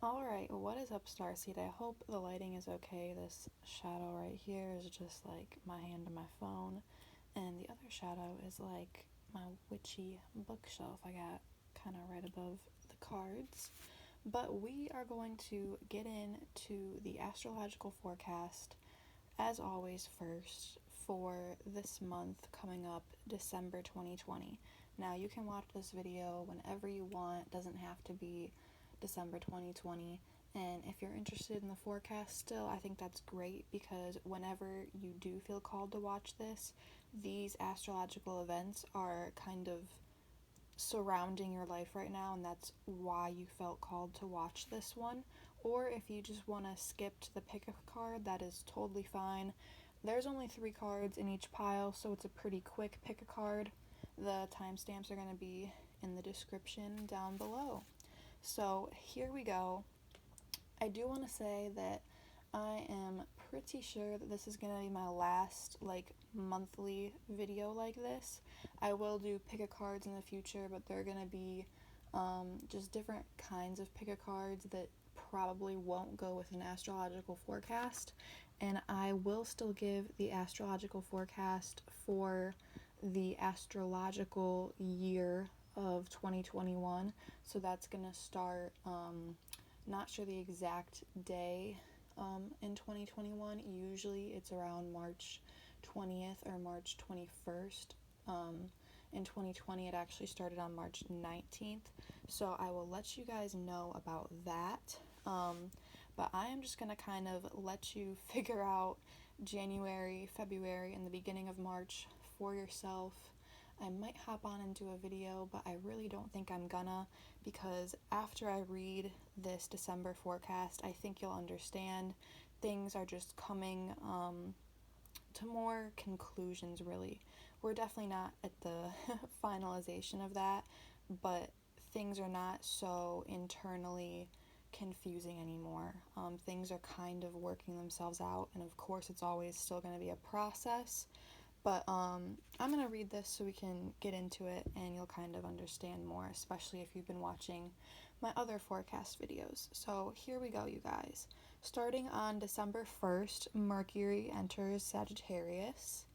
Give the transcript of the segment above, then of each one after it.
Alright, what is up, Starseed? I hope the lighting is okay. This shadow right here is just like my hand on my phone, and the other shadow is like my witchy bookshelf I got kind of right above the cards. But we are going to get into the astrological forecast, as always, first for this month coming up, December 2020. Now, you can watch this video whenever you want, it doesn't have to be December 2020. And if you're interested in the forecast still, I think that's great because whenever you do feel called to watch this, these astrological events are kind of surrounding your life right now, and that's why you felt called to watch this one. Or if you just want to skip to the pick a card, that is totally fine. There's only 3 cards in each pile, so it's a pretty quick pick a card. The timestamps are going to be in the description down below. So here we go. I do want to say that I am pretty sure that this is going to be my last monthly video like this. I will do pick a cards in the future, but they're going to be just different kinds of pick a cards that probably won't go with an astrological forecast. And I will still give the astrological forecast for the astrological year of 2021. So that's going to start, not sure the exact day in 2021. Usually it's around March 20th or March 21st. In 2020, it actually started on March 19th. So I will let you guys know about that. But I am just going to kind of let you figure out January, February, and the beginning of March for yourself. I might hop on and do a video, but I really don't think I'm gonna, because after I read this December forecast, I think you'll understand things are just coming to more conclusions, really. We're definitely not at the finalization of that, but things are not so internally confusing anymore. Things are kind of working themselves out, and of course, it's always still going to be a process. But I'm going to read this so we can get into it and you'll kind of understand more, especially if you've been watching my other forecast videos. So here we go, you guys. Starting on December 1st, Mercury enters Sagittarius.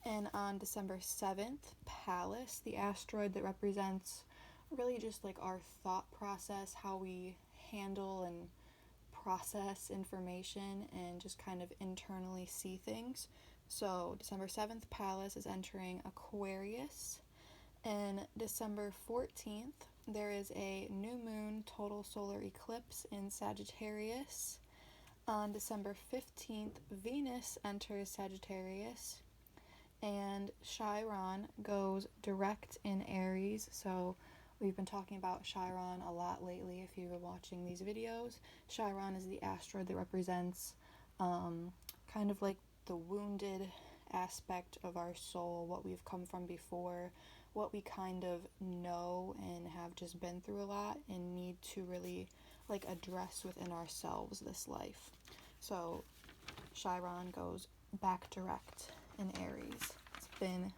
And on December 7th, Pallas, the asteroid that represents really just like our thought process, how we handle and process information and just kind of internally see things. So December 7th, Pallas is entering Aquarius. And December 14th, there is a new moon total solar eclipse in Sagittarius. On December 15th, Venus enters Sagittarius. And Chiron goes direct in Aries. So we've been talking about Chiron a lot lately if you were watching these videos. Chiron is the asteroid that represents kind of like the wounded aspect of our soul, what we've come from before, what we kind of know and have just been through a lot and need to really like address within ourselves this life. So Chiron goes back direct in Aries. It's been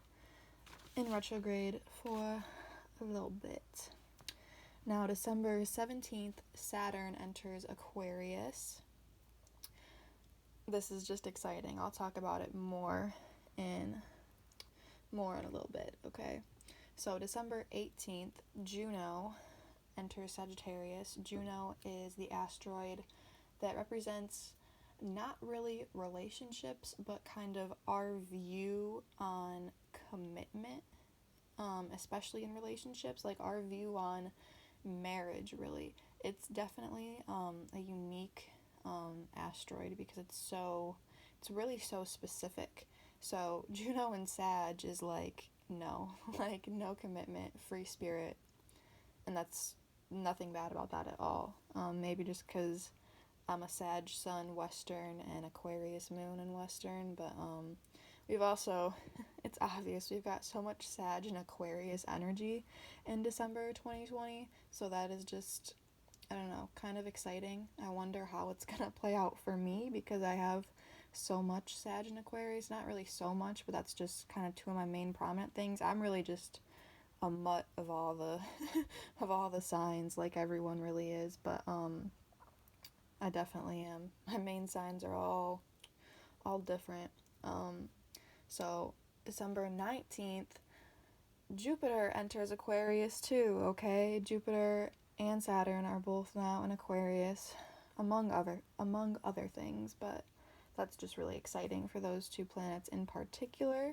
in retrograde for a little bit. Now, December 17th, Saturn enters Aquarius. This is just exciting. I'll talk about it more in a little bit, okay? So, December 18th, Juno enters Sagittarius. Juno is the asteroid that represents not really relationships, but kind of our view on commitment, especially in relationships, like our view on marriage, really. It's definitely a unique asteroid because it's really so specific. So Juno and Sag is like no, like no commitment, free spirit, and that's nothing bad about that at all. Maybe just because I'm a Sag Sun Western and Aquarius Moon in Western, but we've also, it's obvious, we've got so much Sag and Aquarius energy in December 2020, so that is just, I don't know, kind of exciting. I wonder how it's gonna play out for me because I have so much Sag and Aquarius, not really so much, but that's just kind of two of my main prominent things. I'm really just a mutt of all the of all the signs, like everyone really is, but I definitely am. My main signs are all different. So December 19th, Jupiter enters Aquarius too, okay? Jupiter and Saturn are both now in Aquarius, among other things, but that's just really exciting for those two planets in particular,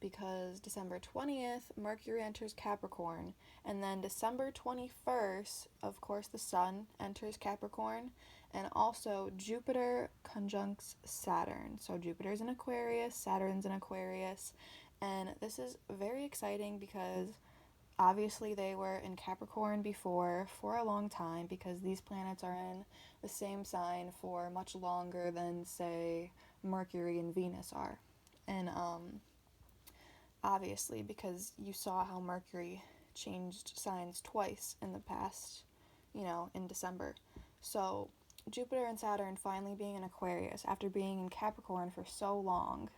because December 20th, Mercury enters Capricorn, and then December 21st, of course, the Sun enters Capricorn, and also Jupiter conjuncts Saturn. So Jupiter's in Aquarius, Saturn's in Aquarius, and this is very exciting because obviously they were in Capricorn before for a long time, because these planets are in the same sign for much longer than, say, Mercury and Venus are. And obviously, because you saw how Mercury changed signs twice in the past, in December. So Jupiter and Saturn finally being in Aquarius after being in Capricorn for so long.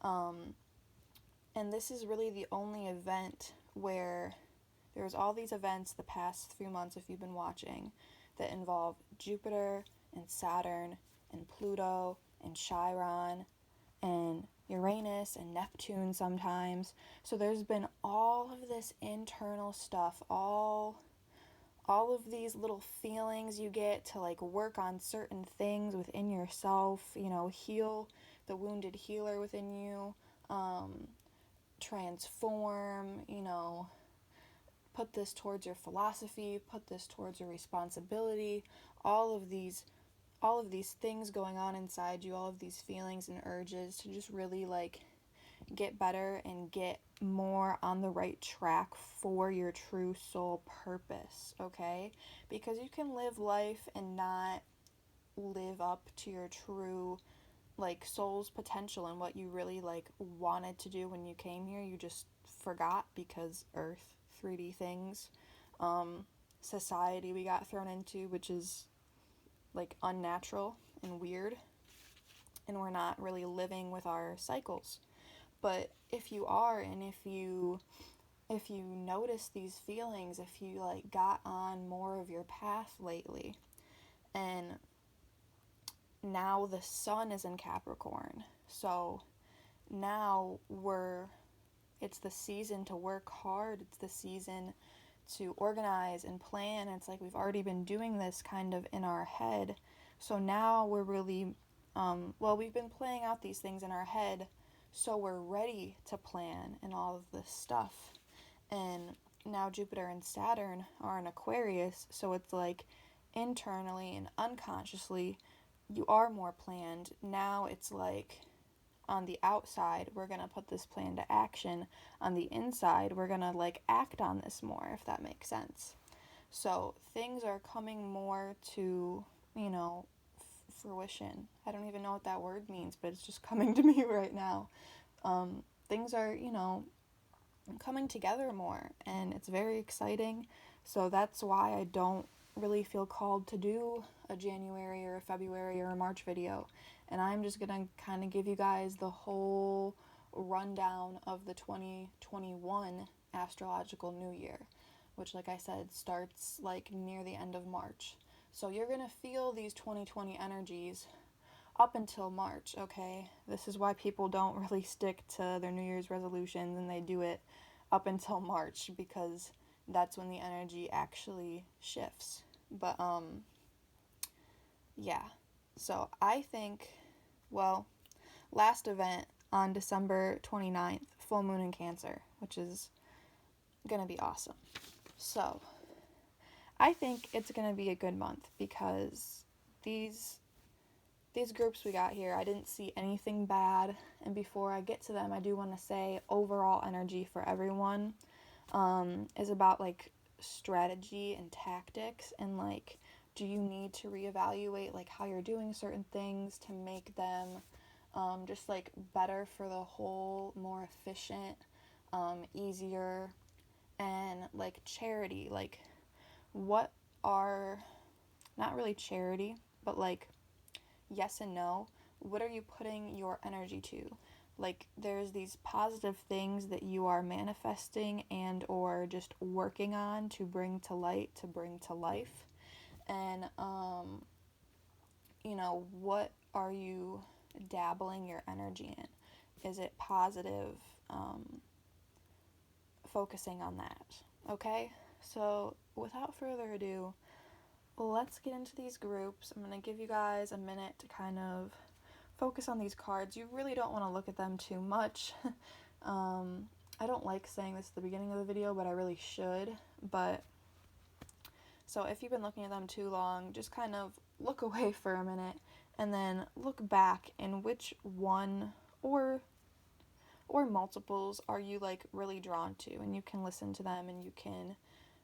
And this is really the only event where there's all these events the past few months, if you've been watching, that involve Jupiter and Saturn and Pluto and Chiron and Uranus and Neptune sometimes. So there's been all of this internal stuff, all of these little feelings you get to like work on certain things within yourself, heal the wounded healer within you, transform, put this towards your philosophy, put this towards your responsibility, all of these things going on inside you, all of these feelings and urges to just really like get better and get more on the right track for your true soul purpose, okay? Because you can live life and not live up to your true like soul's potential and what you really like wanted to do when you came here. You just forgot because Earth, 3D things, society we got thrown into, which is like unnatural and weird, and we're not really living with our cycles. But if you are, and if you notice these feelings, if you like got on more of your path lately, and now the Sun is in Capricorn, so now it's the season to work hard, it's the season to organize and plan. It's like we've already been doing this kind of in our head, so now we're really we've been playing out these things in our head, so we're ready to plan and all of this stuff. And now Jupiter and Saturn are in Aquarius, so it's like internally and unconsciously you are more planned. Now it's like on the outside, we're going to put this plan to action. On the inside, we're going to like act on this more, if that makes sense. So things are coming more to, fruition. I don't even know what that word means, but it's just coming to me right now. Things are, coming together more, and it's very exciting. So that's why I don't really feel called to do a January or a February or a March video, and I'm just gonna kind of give you guys the whole rundown of the 2021 astrological new year, which, like I said, starts like near the end of March. So you're gonna feel these 2020 energies up until March, okay? This is why people don't really stick to their New Year's resolutions and they do it up until March, because that's when the energy actually shifts. But yeah. So I think, last event on December 29th, full moon in Cancer, which is going to be awesome. So I think it's going to be a good month, because these groups we got here, I didn't see anything bad. And before I get to them, I do want to say overall energy for everyone is about like strategy and tactics, and like, do you need to reevaluate like how you're doing certain things to make them just like better for the whole, more efficient, easier. And like charity, like what are, not really charity, but like yes and no, what are you putting your energy to? Like there's these positive things that you are manifesting and or just working on to bring to light, to bring to life. And what are you dabbling your energy in? Is it positive? Focusing on that, okay? So without further ado, let's get into these groups. I'm going to give you guys a minute to kind of focus on these cards. You really don't want to look at them too much. I don't like saying this at the beginning of the video, but I really should. But so if you've been looking at them too long, just kind of look away for a minute and then look back, and which one or multiples are you like really drawn to, and you can listen to them and you can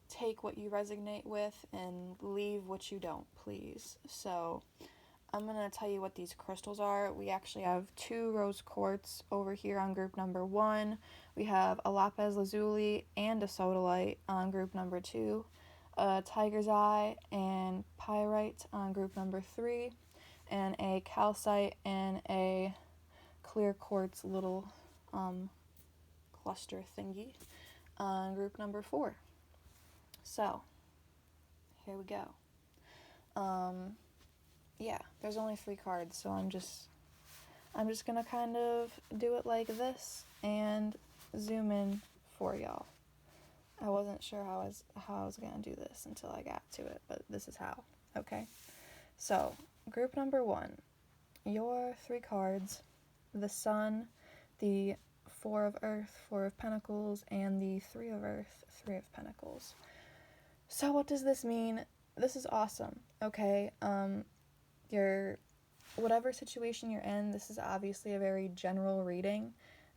take what you resonate with and leave what you don't, please. So I'm going to tell you what these crystals are. We actually have 2 rose quartz over here on group number 1. We have a lapis lazuli and a sodalite on group number 2. A tiger's eye and pyrite on group number 3. And a calcite and a clear quartz little cluster thingy on group number 4. So, here we go. Yeah, there's only 3 cards, so I'm just gonna kind of do it like this and zoom in for y'all. I wasn't sure how I was gonna do this until I got to it, but this is how. Okay, so group number 1, your 3 cards: the Sun, the 4 of Earth, 4 of Pentacles, and the 3 of Earth, 3 of Pentacles. So what does this mean? This is awesome, okay? Whatever situation you're in, this is obviously a very general reading,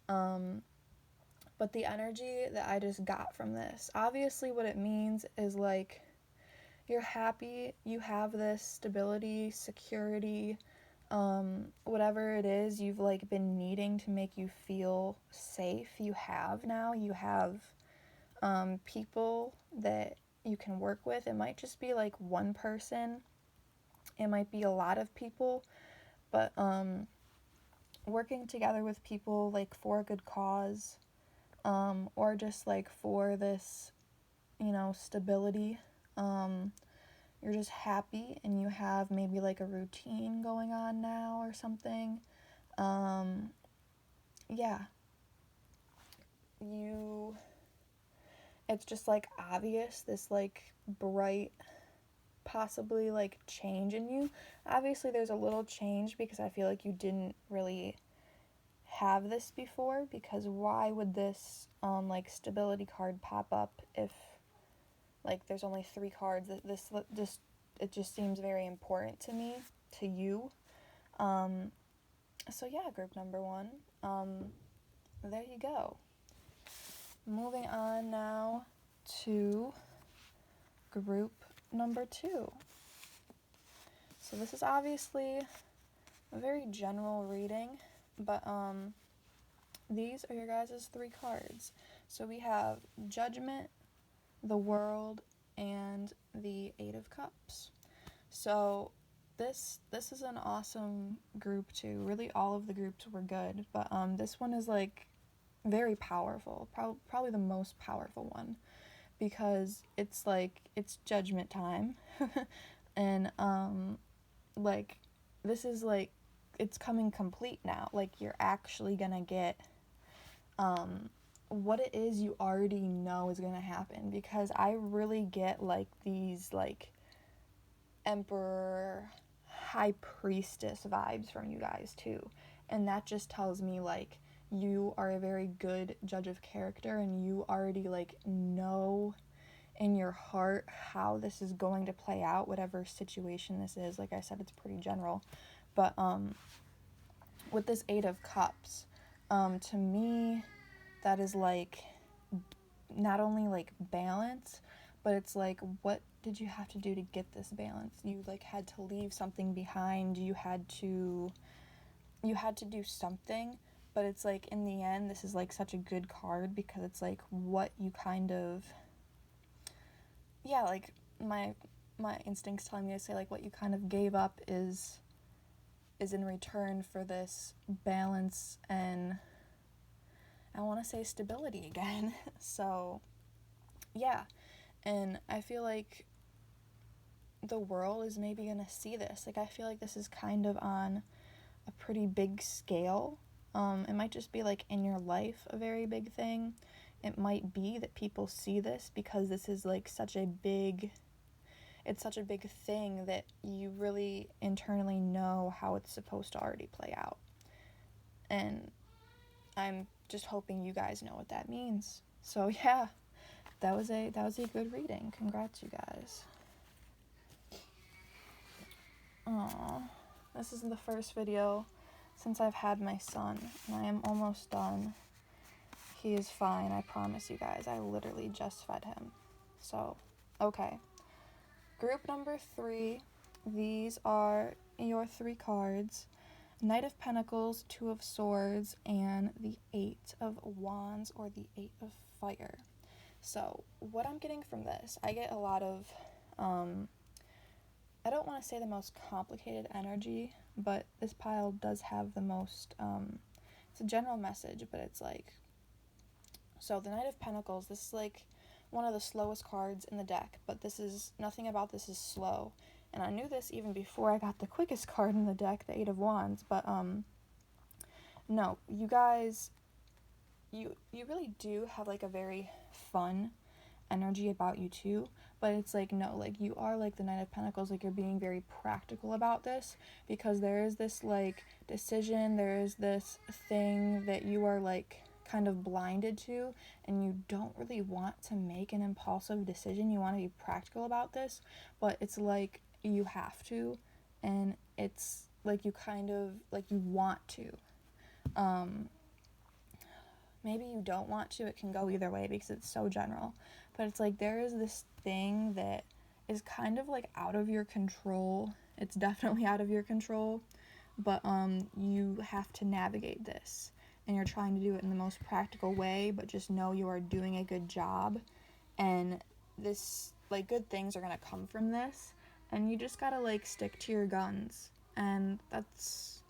but the energy that I just got from this, obviously what it means is like you're happy, you have this stability, security, whatever it is you've like been needing to make you feel safe, you have now. You have people that you can work with. It might just be like one person, it might be a lot of people, but working together with people like for a good cause, or just like for this, stability. You're just happy and you have maybe like a routine going on now or something. Yeah. It's just like obvious, this like bright, possibly like change in you. Obviously there's a little change because I feel like you didn't really have this before, because why would this like stability card pop up if like there's only 3 cards? It just seems very important to me, to you. So yeah, group number 1, there you go. Moving on now to group number 2. So this is obviously a very general reading, but these are your guys' 3 cards. So we have Judgment, the World, and the 8 of Cups. So this is an awesome group too. Really all of the groups were good, but this one is like very powerful, probably the most powerful one, because it's like it's judgment time. And like this is like it's coming complete now. Like you're actually gonna get what it is you already know is gonna happen, because I really get like these like Emperor, High Priestess vibes from you guys too, and that just tells me like you are a very good judge of character and you already like know in your heart how this is going to play out, whatever situation this is. Like I said, it's pretty general, but with this 8 of Cups, to me that is like not only like balance, but it's like, what did you have to do to get this balance? You like had to leave something behind, you had to do something, but it's like in the end this is like such a good card, because it's like what you kind of, like my instincts telling me to say like what you kind of gave up is in return for this balance and I want to say stability again. So yeah, and I feel like the world is maybe going to see this. Like, I feel like this is kind of on a pretty big scale. It might just be, like, in your life a very big thing. It might be that people see this because this is, like, it's such a big thing that you really internally know how it's supposed to already play out. And I'm just hoping you guys know what that means. So yeah, that was a good reading. Congrats, you guys. Aww, this is the first video since I've had my son, and I am almost done. He is fine, I promise you guys. I literally just fed him. So, okay. Group number 3, these are your 3 cards. Knight of Pentacles, 2 of Swords, and the 8 of Wands, or the 8 of Fire. So, what I'm getting from this, I get a lot of, I don't want to say the most complicated energy, but this pile does have the most, it's a general message, but it's like, so the Knight of Pentacles, this is like one of the slowest cards in the deck, but this is, nothing about this is slow. And I knew this even before I got the quickest card in the deck, the 8 of Wands, but, no, you guys, you really do have, like, a very fun energy about you, too, but it's, like, no, like, you are, like, the Knight of Pentacles, like, you're being very practical about this, because there is this, like, decision, there is this thing that you are, like, kind of blinded to, and you don't really want to make an impulsive decision. You want to be practical about this, but it's, like, you have to, and it's like you kind of, like, you want to. Maybe you don't want to. It can go either way because it's so general, but it's like there is this thing that is kind of, like, out of your control. It's definitely out of your control, but you have to navigate this, and you're trying to do it in the most practical way, but just know you are doing a good job, and this, like, good things are gonna come from this. And you just gotta, like, stick to your guns. And that's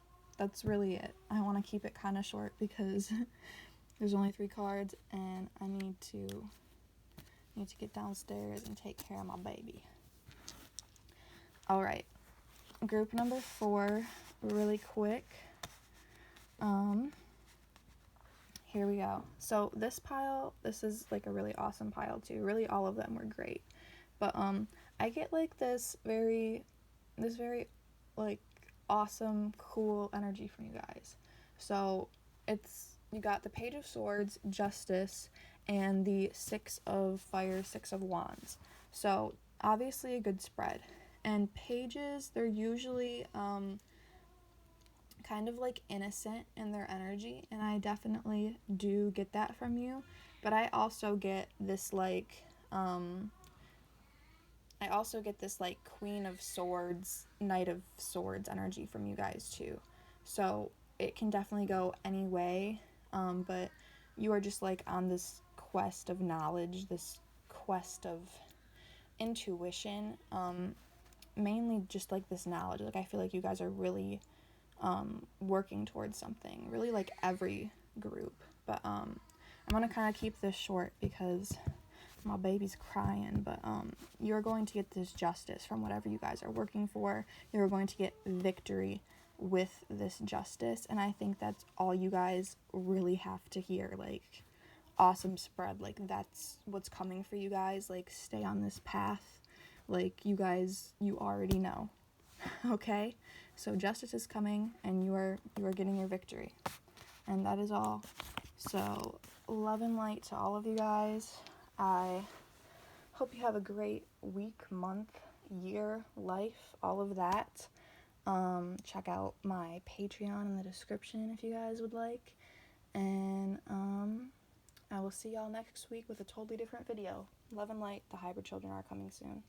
really it. I want to keep it kind of short because there's only 3 cards, and I need to get downstairs and take care of my baby. Alright. Group number 4, really quick. Here we go. So this pile, this is, like, a really awesome pile too. Really, all of them were great. But, I get, like, this very, like, awesome, cool energy from you guys. So, you got the Page of Swords, Justice, and the 6 of Fire, 6 of Wands. So, obviously a good spread. And pages, they're usually, kind of, like, innocent in their energy, and I definitely do get that from you. But I also get this, like, Queen of Swords, Knight of Swords energy from you guys too. So it can definitely go any way, but you are just, like, on this quest of knowledge, this quest of intuition, mainly just, like, this knowledge. Like, I feel like you guys are really working towards something, really, like, every group. But I'm gonna kind of keep this short because my baby's crying, but you're going to get this justice from whatever you guys are working for. You're going to get victory with this justice, and I think that's all you guys really have to hear. Like, awesome spread, like, that's what's coming for you guys. Like, stay on this path, like, you guys, you already know. Okay, so justice is coming, and you are getting your victory, and that is all. So love and light to all of you guys. I hope you have a great week, month, year, life, all of that. Check out my Patreon in the description if you guys would like. And I will see y'all next week with a totally different video. Love and light. The hybrid children are coming soon.